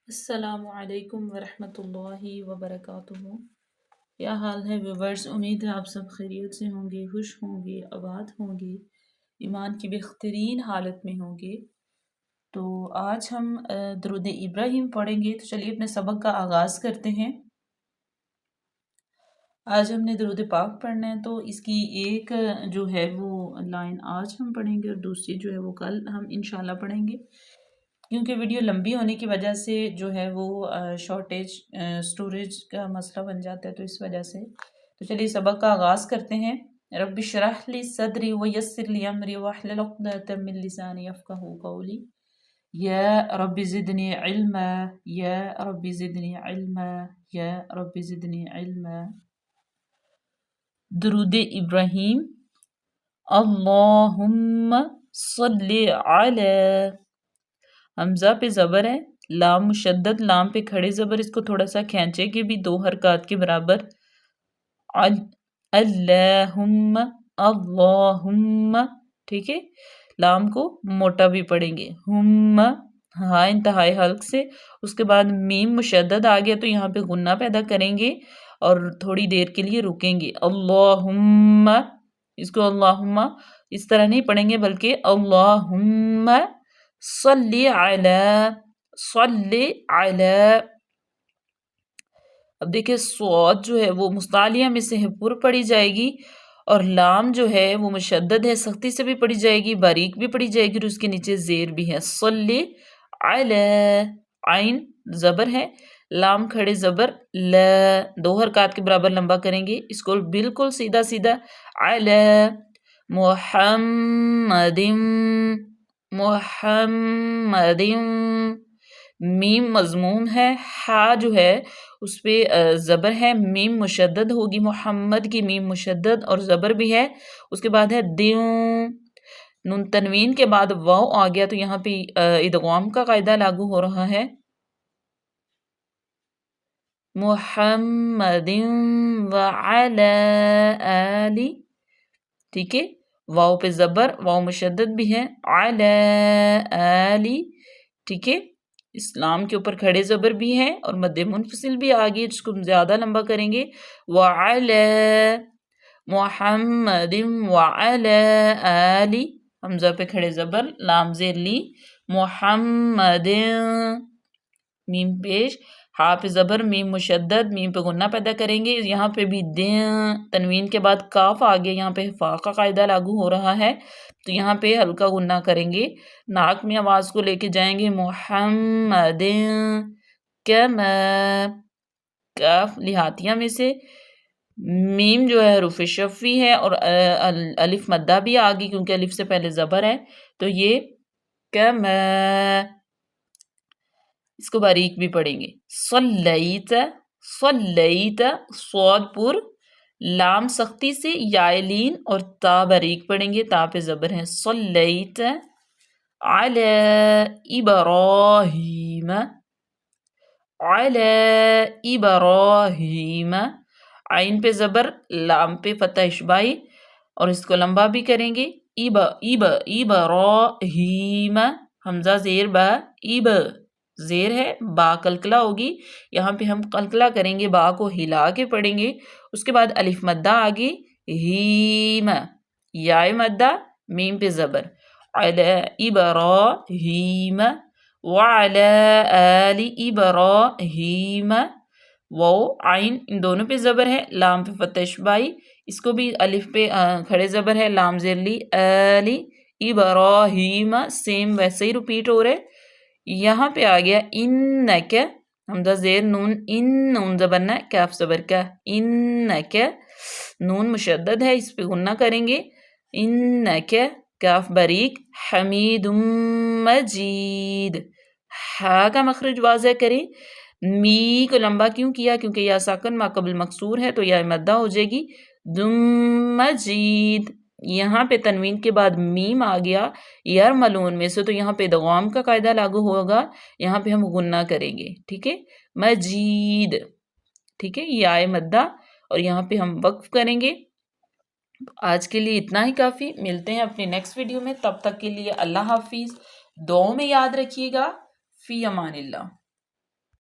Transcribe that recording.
السلام علیکم ورحمۃ اللہ وبرکاتہ۔ کیا حال ہے ویورز؟ امید ہے آپ سب خیریت سے ہوں گے، خوش ہوں گے، آباد ہوں گے، ایمان کی بہترین حالت میں ہوں گے۔ تو آج ہم درود ابراہیم پڑھیں گے، تو چلیے اپنے سبق کا آغاز کرتے ہیں۔ آج ہم نے درود پاک پڑھنا ہے، تو اس کی ایک جو ہے وہ لائن آج ہم پڑھیں گے اور دوسری جو ہے وہ کل ہم انشاءاللہ پڑھیں گے، کیونکہ ویڈیو لمبی ہونے کی وجہ سے جو ہے وہ شارٹیج سٹوریج کا مسئلہ بن جاتا ہے، تو اس وجہ سے تو چلیے سبق کا آغاز کرتے ہیں۔ رب اشرح لی صدری ویسر لی امری واحلل عقدۃ من لسانی یفقہوا قولی۔ یا رب زدنی علما، یا رب زدنی علما، یا رب زدنی علما۔ درود ابراہیم۔ اللہم صلی علی، حمزہ پہ زبر ہے، لام مشدد، لام پہ کھڑے زبر، اس کو تھوڑا سا کھینچے کہ بھی 2 حرکات کے برابر۔ اللہم، اللہم، ٹھیک ہے، لام کو موٹا بھی پڑھیں گے، ہم، ہاں انتہائی حلق سے۔ اس کے بعد میم مشدد آ گیا تو یہاں پہ غنہ پیدا کریں گے اور تھوڑی دیر کے لیے رکیں گے۔ اللہم، اس کو اللہم اس طرح نہیں پڑھیں گے بلکہ اللہم صلی علی، صلی علی۔ اب دیکھیں صاد جو ہے وہ مستعلیہ میں سے ہے، پر پڑھی جائے گی، اور لام جو ہے وہ مشدد ہے، سختی سے بھی پڑھی جائے گی، باریک بھی پڑھی جائے گی، اور اس کے نیچے زیر بھی ہے۔ صلی علی، عین زبر ہے، لام کھڑے زبر، ل 2 حرکات کے برابر لمبا کریں گے، اس کو بالکل سیدھا سیدھا۔ علی محمد، محمد، میم مضموم ہے، ہا جو ہے اس پہ زبر ہے، میم مشدد ہوگی، محمد کی میم مشدد اور زبر بھی ہے، اس کے بعد ہے دیوں، نون تنوین کے بعد واو آ گیا تو یہاں پہ ادغام کا قاعدہ لاگو ہو رہا ہے۔ محمد وعلی آلی، ٹھیک ہے، واو پہ زبر، واو مشدد بھی ہے، علی آلی، ٹھیک ہے، اسلام کے اوپر کھڑے زبر بھی ہے اور مد منفصل بھی آگے جس کو ہم زیادہ لمبا کریں گے۔ وعلی محمد وعلی آلی، حمزہ پہ کھڑے زبر، لام زیر لی، محمد، میم پیش، ہا پہ زبر، میم مشدد، میم پہ غنہ پیدا کریں گے، یہاں پہ بھی دیں، تنوین کے بعد کاف آگے، یہاں پہ فا کا قاعدہ لاگو ہو رہا ہے تو یہاں پہ ہلکا غنہ کریں گے، ناک میں آواز کو لے کے جائیں گے، محمد کما، کاف لہاتیہ میں سے، میم جو ہے حروف شفوی ہے اور الف مدہ بھی آگی کیونکہ الف سے پہلے زبر ہے، تو یہ کما، اس کو باریک بھی پڑھیں گے۔ صلیت، صلیت، صاد پر، لام سختی سے، یا لین اور تا باریک پڑھیں گے، تا پہ زبر ہے۔ صلیت علی ابراہیم، علی ابراہیم، عین پہ زبر، لام پہ فتح اشبائی اور اس کو لمبا بھی کریں گے، ابراہیم، حمزہ زیر با، زیر ہے، با قلقلہ ہوگی، یہاں پہ ہم قلقلہ کریں گے، با کو ہلا کے پڑھیں گے، اس کے بعد الف مدہ آگے، ہیم، یا مدہ، میم پہ زبر، علی ابراہیم وعلی آل ابراہیم، واو عین ان دونوں پہ زبر ہے، لام پہ فتح اشبائی، اس کو بھی الف پہ کھڑے زبر ہے، لام زیر لی، آلی ابراہیم، سیم ویسے ہی ریپیٹ ہو رہے۔ یہاں پہ آ گیا انک، حمزہ زیر نون، ان نون زبرنا، کاف زبر کا، انک، نون مشدد ہے، اس پہ غنہ کریں گے، انک، کاف باریک، حمید مجید، ہا کا مخرج واضح کریں، می کو لمبا کیوں کیا کیونکہ یا ساکن ما قبل مکسور ہے تو یا مدہ ہو جائے گی، دم مجید، یہاں پہ تنوین کے بعد میم آ گیا یرملون میں سے تو یہاں پہ ادغام کا قاعدہ لاگو ہوگا، یہاں پہ ہم غنہ کریں گے، ٹھیک ہے، مجید، ٹھیک ہے، یا مدہ اور یہاں پہ ہم وقف کریں گے۔ آج کے لیے اتنا ہی کافی، ملتے ہیں اپنی نیکسٹ ویڈیو میں، تب تک کے لیے اللہ حافظ، دعاؤں میں یاد رکھیے گا، فی امان اللہ۔